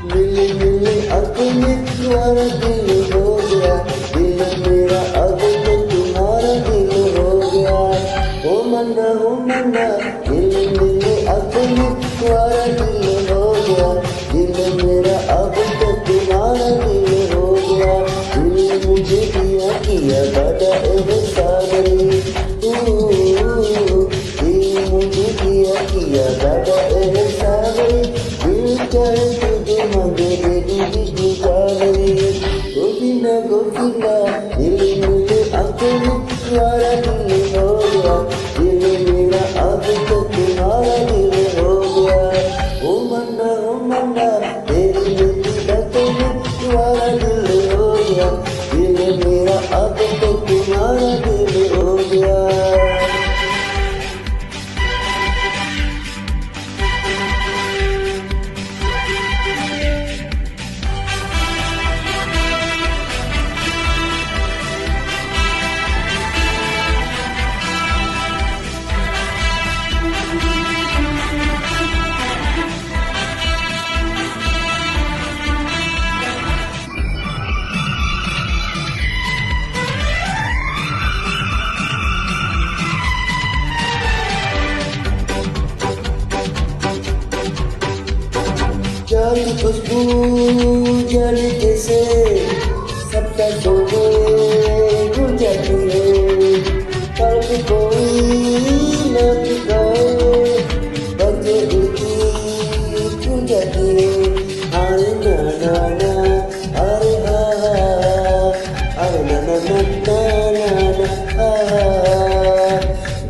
मिले मिले अपने तुम्हारा दिल हो गया, दिल मेरा अब तो तुम्हारा दिल हो गया। ओ मन्ना मिले मिले अपने तुम्हारा दिल हो गया, दिल मेरा अब तो तुम्हारा दिल हो गया। तूने मुझे किया बड़ा एहसान रे, तूने मुझे किया बड़ा एहसान रे। दिल चाहे तुझे मगे दे दूँगी जाने, गोविंदा मिले मिले अपने तुम्हारा दिल हो गया, दिल मेरा अब तो तुम्हारा दिल हो गया। ओ मन्ना तेरी मेरी बातों में तुम्हारा दिल हो गया, दिल मेरा अब तो तुम्हारा दिल हो गया। जाली खुशबू जाली जैसे सबका छोड़े घुल जाती है, पर कोई न दिखाए बजे उठी छू जाती है। अरे ना अरे अरे ना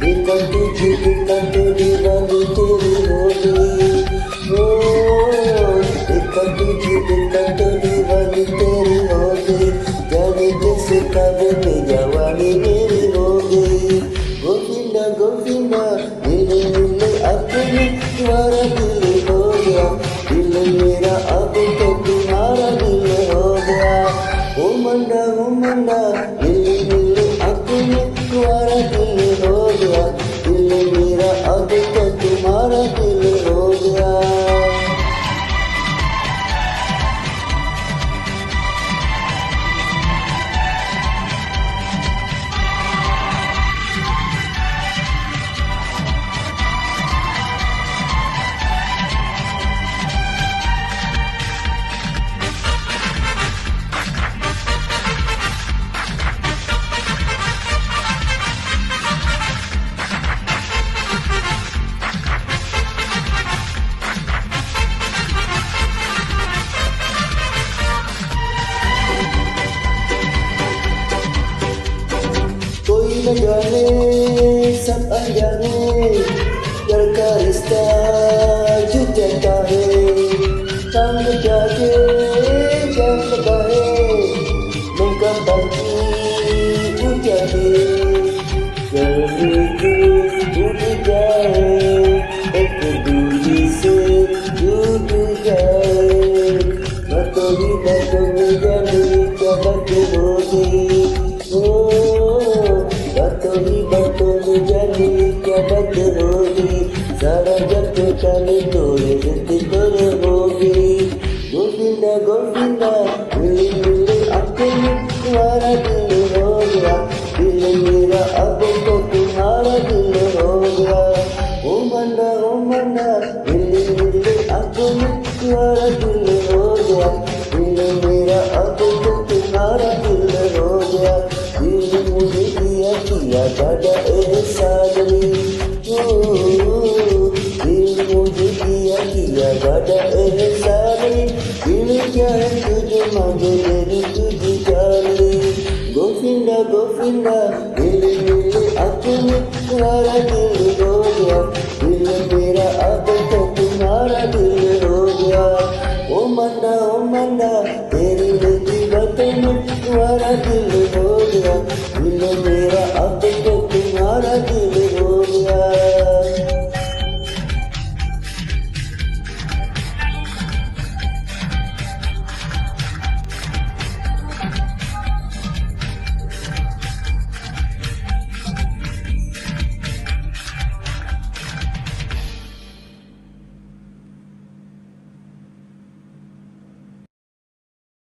देखा तुझे दीवानी तेरी हो गई, देखा तो दीवानी तेरी हो गई, जाने जैसे काबे में जवानी मेरी हो गई। गोविंदा मिले मिले अपने तुम्हारा दिल हो गया, दिल मेरा अब तो तुम्हारा दिल हो गया। ओ मन्ना मिले मिले अपने तुम्हारा दिल हो गया, दिल मेरा अब तो तुम्हारा दिल हो गया। कोई न जाने सब अनजाने, घर का रिश्ता जुट जाता है, संग जाके जान लगा है, मन का बाकी उठ जाते, जल्दी उठ जाए, एक दूरी से जुट जाए। बातों में जाने क्या बात हो गई, बातों में जाने क्या बात होगी, सारा जग चले तोरे जिंदगी तोरे होगी। गोविंदा मिले मिले अपने तुम्हारा दिल हो गया, दिल मेरा अब तो तुम्हारा दिल हो गया। ओ मन्ना मिले मिले अपने तुम्हारा दिल हो गया, दिल मेरा अब तो तुम्हारा दिल हो गया। दिल मुझे किया बड़ा एहसान रे, दिल मुझे किया बड़ा एहसान रे। दिल क्या है तुझे मांगे मेरी तुझे जान रे। गोविंदा मिले मिले अपने तुम्हारा दिल हो गया, दिल मेरा अब